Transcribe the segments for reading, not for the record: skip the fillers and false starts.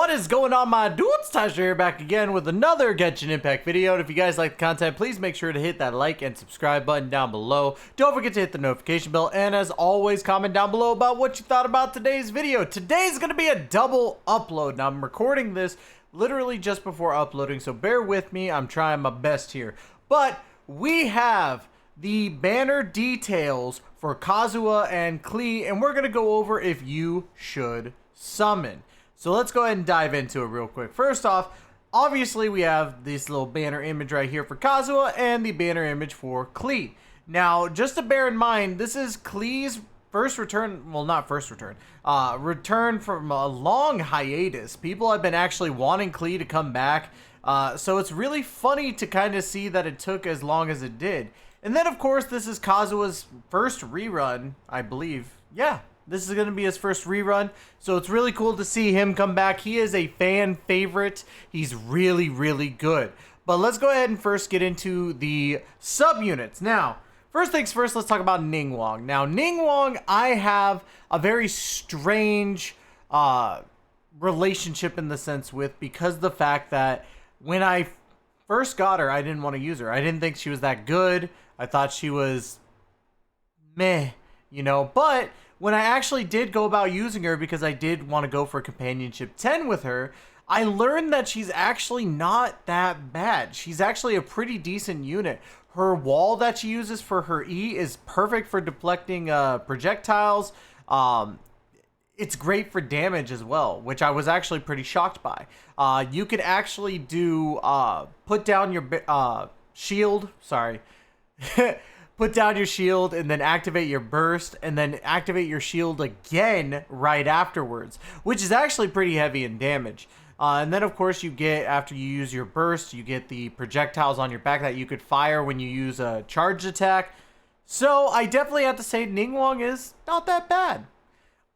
What is going on, my dudes? Tystra here, back again with another Genshin Impact video. And if you guys like the content, please make sure to hit that like and subscribe button down below. Don't forget to hit the notification bell, and as always, comment down below about what you thought about today's video. Today's going to be a double upload. Now, I'm recording this literally just before uploading, so bear with me. I'm trying my best here. But we have the banner details for Kazuha and Klee, and we're going to go over if you should summon. So let's go ahead and dive into it real quick. First off, obviously we have this little banner image right here for Kazuha and the banner image for Klee. Now, just to bear in mind, this is Klee's first return, well, not first return, return from a long hiatus. People have been actually wanting Klee to come back, so it's really funny to kind of see that it took as long as it did. And then, of course, this is Kazuha's first rerun, I believe. Yeah. This is going to be his first rerun, so it's really cool to see him come back. He is a fan favorite. He's really, really good. But let's go ahead and first get into the subunits. Now, first things first, let's talk about Ningguang. Now, Ningguang, I have a very strange relationship in the sense with, because the fact that when I first got her, I didn't want to use her. I didn't think she was that good. I thought she was meh, you know, but when I actually did go about using her, because I did want to go for companionship 10 with her, I learned that she's actually not that bad. She's actually a pretty decent unit. Her wall that she uses for her E is perfect for deflecting projectiles. It's great for damage as well, which I was actually pretty shocked by. You could actually do put down your shield. Sorry. Put down your shield and then activate your burst and then activate your shield again right afterwards, which is actually pretty heavy in damage. And then, of course, you get, after you use your burst, you get the projectiles on your back that you could fire when you use a charged attack. So I definitely have to say Ningguang is not that bad.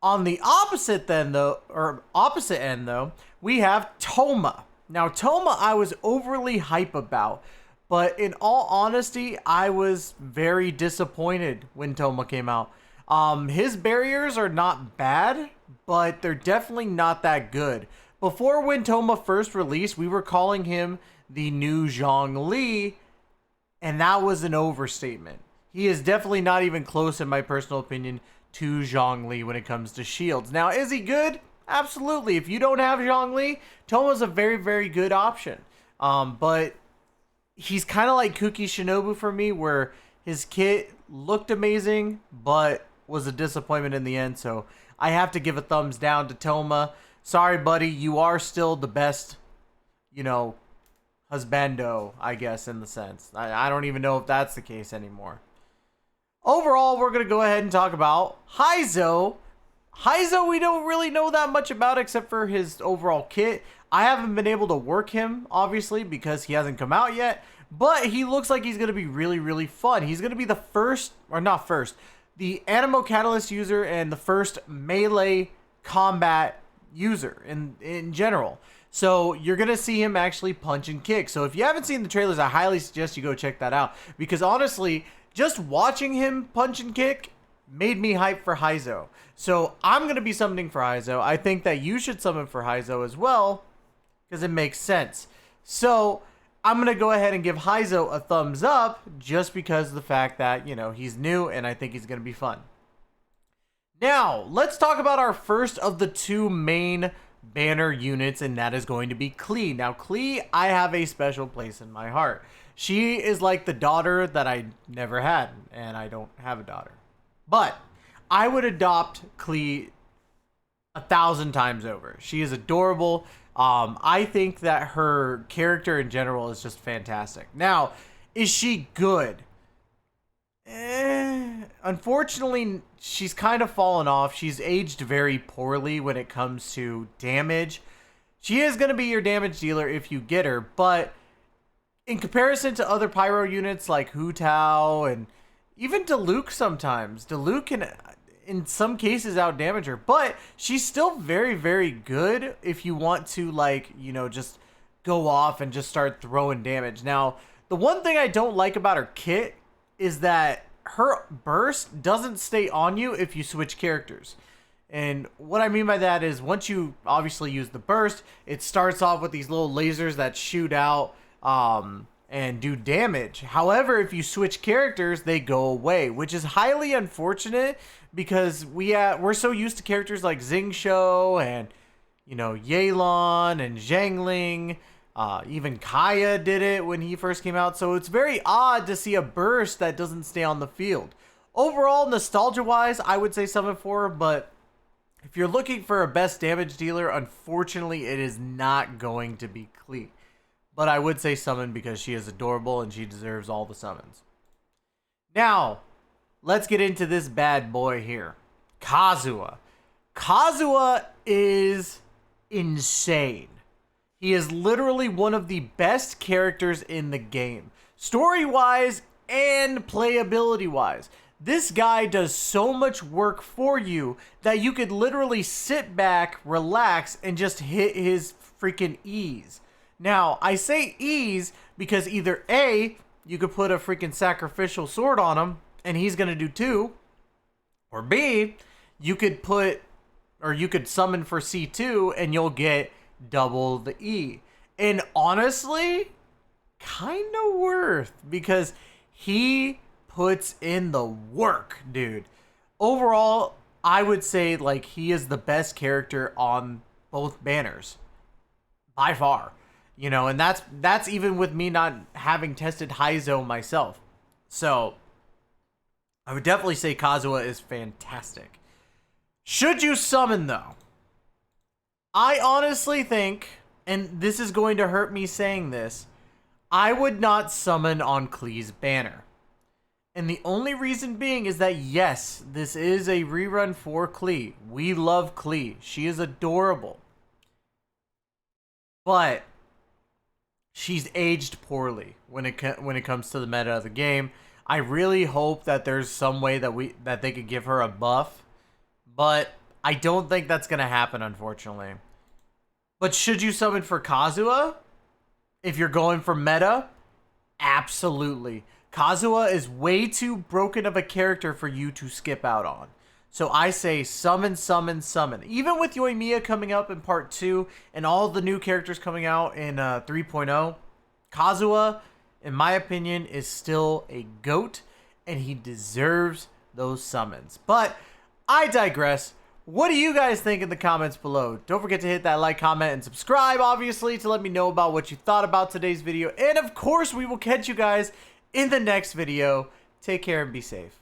On the opposite end, though, we have Thoma. Now, Thoma I was overly hype about. But in all honesty, I was very disappointed when Thoma came out. His barriers are not bad, but they're definitely not that good. Before, when Thoma first released, we were calling him the new Zhongli, and that was an overstatement. He is definitely not even close, in my personal opinion, to Zhongli when it comes to shields. Now, is he good? Absolutely. If you don't have Zhongli, Thoma's a very, very good option. But he's kind of like Kuki Shinobu for me, where his kit looked amazing, but was a disappointment in the end. So I have to give a thumbs down to Thoma. Sorry, buddy. You are still the best, you know, husbando, I guess, in the sense. I don't even know if that's the case anymore. Overall, we're going to go ahead and talk about Heizou. Heizou, we don't really know that much about except for his overall kit. I haven't been able to work him, obviously, because he hasn't come out yet. But he looks like he's going to be really, really fun. He's going to be the first, or not first, the Animo Catalyst user and the first melee combat user in general. So you're going to see him actually punch and kick. So if you haven't seen the trailers, I highly suggest you go check that out. Because honestly, just watching him punch and kick made me hype for Heizou. So I'm going to be summoning for Heizou. I think that you should summon for Heizou as well, because it makes sense. So I'm going to go ahead and give Heizou a thumbs up just because of the fact that, you know, he's new and I think he's going to be fun. Now, let's talk about our first of the two main banner units, and that is going to be Klee. Now, Klee, I have a special place in my heart. She is like the daughter that I never had, and I don't have a daughter. But I would adopt Klee 1,000 times over. She is adorable. I think that her character in general is just fantastic. Now, is she good? Unfortunately, she's kind of fallen off. She's aged very poorly when it comes to damage. She is going to be your damage dealer if you get her, but in comparison to other pyro units like Hu Tao and even Diluc sometimes, Diluc can in some cases out damage her, but she's still very, very good if you want to, like, you know, just go off and just start throwing damage. Now, the one thing I don't like about her kit is that her burst doesn't stay on you if you switch characters. And what I mean by that is once you obviously use the burst, it starts off with these little lasers that shoot out and do damage. However, if you switch characters, they go away, which is highly unfortunate because we're so used to characters like Xingqiu and, you know, Yelan and Zhangling. Even Kaya did it when he first came out. So it's very odd to see a burst that doesn't stay on the field. Overall, nostalgia-wise, I would say Summon 4, but if you're looking for a best damage dealer, unfortunately, it is not going to be Klee. But I would say Summon because she is adorable and she deserves all the summons. Now, let's get into this bad boy here. Kazuha. Kazuha is insane. He is literally one of the best characters in the game. Story-wise and playability-wise. This guy does so much work for you that you could literally sit back, relax, and just hit his freaking E's. Now, I say E's because either A, you could put a freaking sacrificial sword on him, and he's going to do 2. Or B, you could summon for C2, and you'll get double the E. And honestly, kind of worth, because he puts in the work, dude. Overall, I would say like he is the best character on both banners by far, you know, and that's even with me not having tested Heizou myself. So I would definitely say Kazuha is fantastic. Should you summon though? I honestly think, and this is going to hurt me saying this, I would not summon on Klee's banner. And the only reason being is that, yes, this is a rerun for Klee. We love Klee. She is adorable. But she's aged poorly when it comes to the meta of the game. I really hope that there's some way that they could give her a buff. But I don't think that's going to happen, unfortunately. But should you summon for Kazuha? If you're going for meta? Absolutely. Kazuha is way too broken of a character for you to skip out on. So I say summon, summon, summon. Even with Yoimiya coming up in part 2 and all the new characters coming out in 3.0, Kazuha, in my opinion, is still a GOAT and he deserves those summons. But I digress. What do you guys think in the comments below? Don't forget to hit that like, comment, and subscribe, obviously, to let me know about what you thought about today's video. And of course, we will catch you guys in the next video. Take care and be safe.